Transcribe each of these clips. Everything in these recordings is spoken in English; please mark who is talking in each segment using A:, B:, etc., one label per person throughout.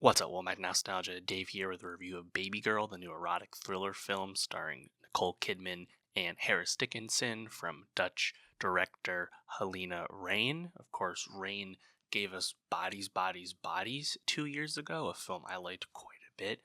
A: What's up, Womack Nostalgia? Dave here with a review of Babygirl, the new erotic thriller film starring Nicole Kidman and Harris Dickinson from Dutch director Helena Rain. Of course, Rain gave us Bodies, Bodies, Bodies 2 years ago, a film I liked quite a bit.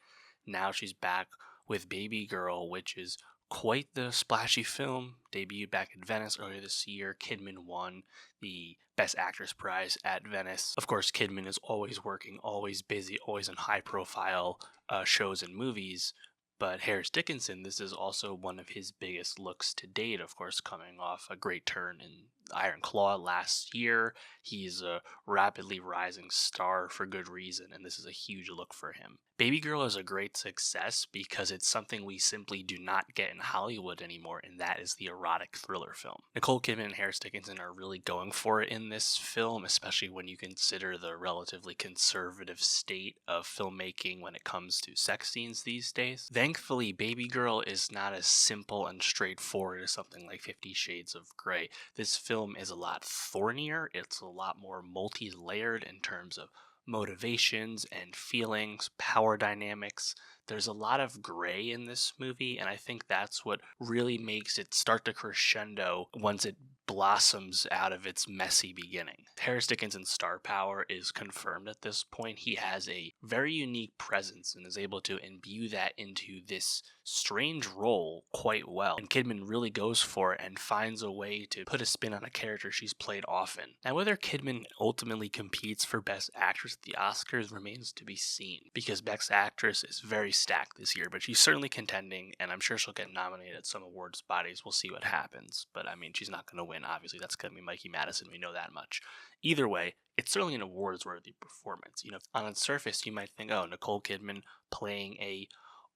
A: Now she's back with Babygirl, which is quite the splashy film. Debuted back in Venice earlier this year. Kidman won the Best Actress prize at Venice. Of course, Kidman is always working, always busy, always in high profile shows and movies. But Harris Dickinson, this is also one of his biggest looks to date, of course, coming off a great turn in Iron Claw last year. He's a rapidly rising star for good reason, and this is a huge look for him. Babygirl is a great success because it's something we simply do not get in Hollywood anymore, and that is the erotic thriller film. Nicole Kidman and Harris Dickinson are really going for it in this film, especially when you consider the relatively conservative state of filmmaking when it comes to sex scenes these days. Thankfully, Babygirl is not as simple and straightforward as something like 50 Shades of Grey. This film is a lot thornier, it's a lot more multi-layered in terms of motivations and feelings, power dynamics. There's a lot of gray in this movie, and I think that's what really makes it start to crescendo once it blossoms out of its messy beginning. Harris Dickinson's star power is confirmed at this point. He has a very unique presence and is able to imbue that into this strange role quite well. And Kidman really goes for it and finds a way to put a spin on a character she's played often. Now, whether Kidman ultimately competes for Best Actress at the Oscars remains to be seen, because Best Actress is very stacked this year, but she's certainly contending, and I'm sure she'll get nominated at some awards bodies. We'll see what happens, but I mean, she's not going to win, obviously. That's going to be Mikey Madison, we know that much. Either way, it's certainly an awards-worthy performance. On its surface, you might think, oh, Nicole Kidman playing a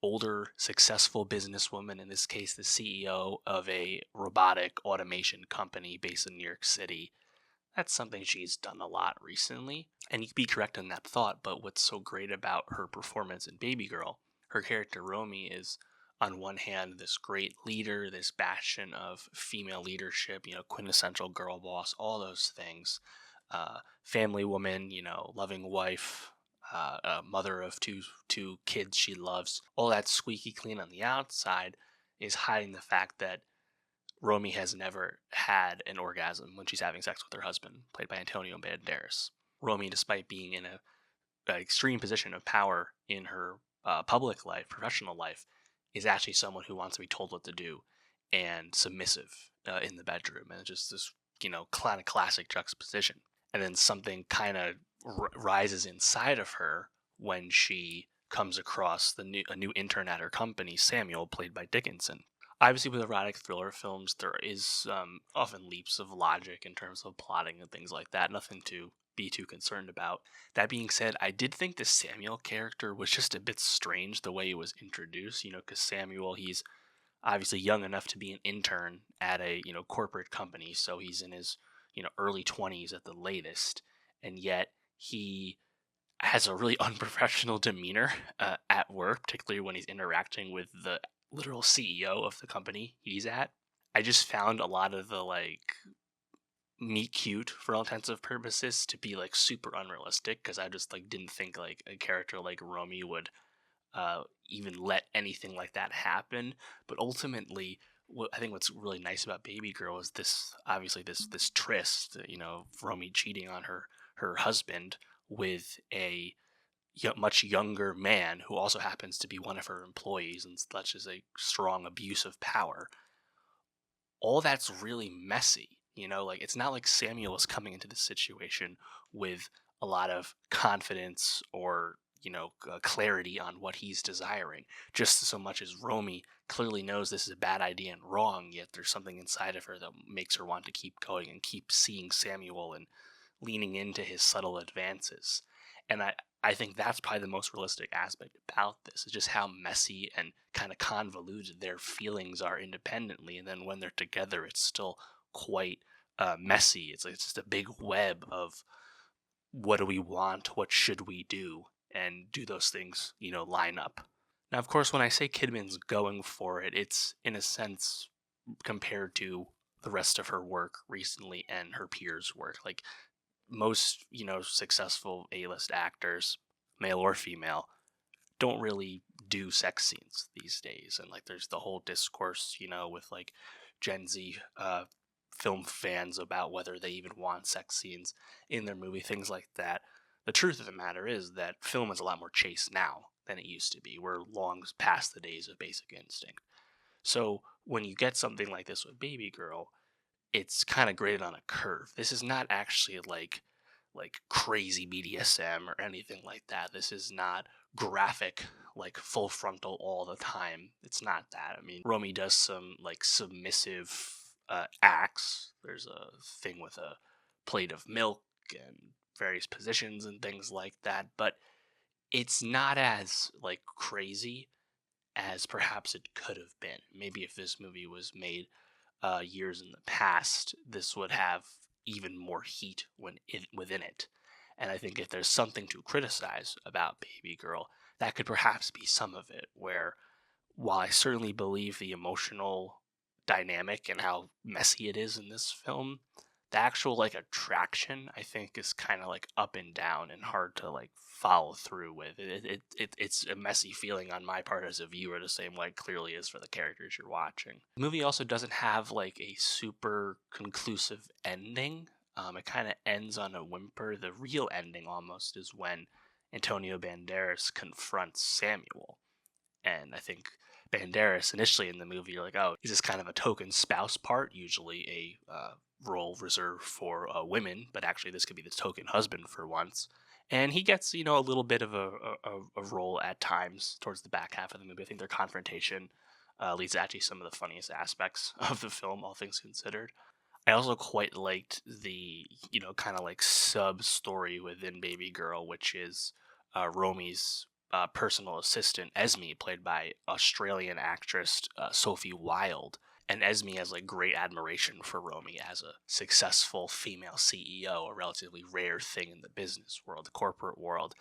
A: older, successful businesswoman, in this case, the CEO of a robotic automation company based in New York City. That's something she's done a lot recently, and you could be correct in that thought, but what's so great about her performance in Babygirl, her character Romy is, on one hand, this great leader, this bastion of female leadership, quintessential girl boss, all those things. Family woman, loving wife, a mother of two kids she loves. All that squeaky clean on the outside is hiding the fact that Romy has never had an orgasm when she's having sex with her husband, played by Antonio Banderas. Romy, despite being in an extreme position of power in her public life, professional life, is actually someone who wants to be told what to do and submissive in the bedroom. And it's just this, kind of classic juxtaposition. And then something kind of rises inside of her when she comes across a new intern at her company, Samuel, played by Dickinson. Obviously, with erotic thriller films, there is often leaps of logic in terms of plotting and things like that. Nothing to be too concerned about. That being said, I did think the Samuel character was just a bit strange the way he was introduced. Because Samuel, he's obviously young enough to be an intern at a corporate company, so he's in his early 20s at the latest, and yet he has a really unprofessional demeanor at work, particularly when he's interacting with the literal CEO of the company he's at. I just found a lot of the meet cute for all intensive purposes to be super unrealistic, because I just didn't think a character like Romy would even let anything like that happen. But ultimately, I think what's really nice about Babygirl is this tryst, Romy cheating on her husband with a much younger man who also happens to be one of her employees, and such as a strong abuse of power. All that's really messy. It's not like Samuel is coming into this situation with a lot of confidence or clarity on what he's desiring, just so much as Romy clearly knows this is a bad idea and wrong, yet there's something inside of her that makes her want to keep going and keep seeing Samuel and leaning into his subtle advances. And I think that's probably the most realistic aspect about this, is just how messy and kind of convoluted their feelings are independently, and then when they're together it's still quite messy. It's just a big web of what do we want, what should we do, and do those things line up. Now, of course, when I say Kidman's going for it, it's in a sense compared to the rest of her work recently and her peers' work. Most successful A-list actors male or female, don't really do sex scenes these days. And like there's the whole discourse, with like Gen Z film fans about whether they even want sex scenes in their movie, things like that. The truth of the matter is that film is a lot more chaste now than it used to be. We're long past the days of Basic Instinct. So when you get something like this with Baby Girl, it's kind of graded on a curve. This is not actually like crazy BDSM or anything like that. This is not graphic, like full frontal all the time. It's not that. I mean, Romy does some like submissive acts. There's a thing with a plate of milk and various positions and things like that, but it's not as like crazy as perhaps it could have been. Maybe if this movie was made years in the past, this would have even more heat within it. And I think if there's something to criticize about Baby Girl, that could perhaps be some of it, where while I certainly believe the emotional dynamic and how messy it is in this film, the actual like attraction I think is kind of like up and down and hard to like follow through with. It's a messy feeling on my part as a viewer, the same way it clearly is for the characters you're watching. The movie also doesn't have like a super conclusive ending. It kind of ends on a whimper. The real ending almost is when Antonio Banderas confronts Samuel. And I think Banderas initially in the movie, you're like, oh, he's just kind of a token spouse part, usually a role reserved for women, but actually this could be the token husband for once. And he gets, a little bit of a role at times towards the back half of the movie. I think their confrontation leads to actually some of the funniest aspects of the film, all things considered. I also quite liked the, kind of like sub story within Baby Girl, which is Romy's personal assistant, Esme, played by Australian actress Sophie Wilde. And Esme has like great admiration for Romy as a successful female CEO, a relatively rare thing in the business world, the corporate world.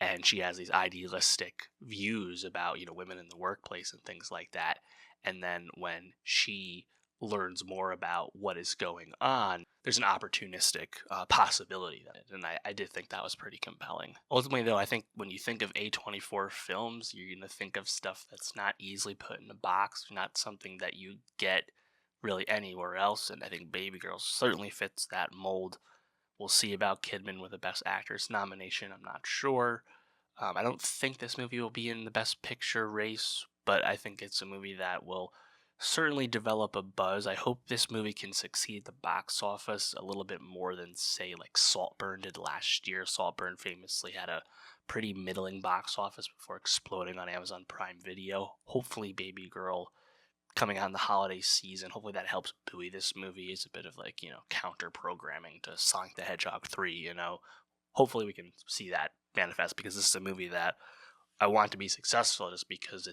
A: And she has these idealistic views about, women in the workplace and things like that. And then when she learns more about what is going on, there's an opportunistic possibility that, and I did think that was pretty compelling. Ultimately, though, I think when you think of A24 films, you're going to think of stuff that's not easily put in a box, not something that you get really anywhere else, and I think Baby Girl certainly fits that mold. We'll see about Kidman with a Best Actress nomination. I'm not sure. I don't think this movie will be in the Best Picture race, but I think it's a movie that will certainly develop a buzz. I hope this movie can succeed at the box office a little bit more than, say, like Saltburn did last year. Saltburn famously had a pretty middling box office before exploding on Amazon Prime Video. Hopefully, Baby Girl coming out in the holiday season, hopefully that helps buoy this movie. It's a bit of like, counter programming to Sonic the Hedgehog 3, Hopefully we can see that manifest, because this is a movie that I want to be successful, just because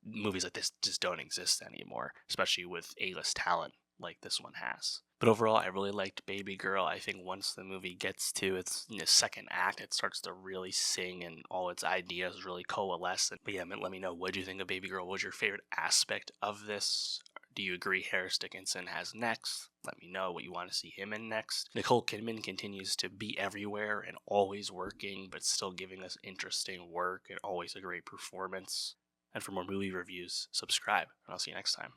A: movies like this just don't exist anymore, especially with A-list talent like this one has. But overall, I really liked Baby Girl. I think once the movie gets to its second act, it starts to really sing and all its ideas really coalesce. But yeah, let me know, what do you think of Baby Girl? What was your favorite aspect of this? Do you agree Harris Dickinson has next? Let me know what you want to see him in next. Nicole Kidman continues to be everywhere and always working, but still giving us interesting work and always a great performance. And for more movie reviews, subscribe, and I'll see you next time.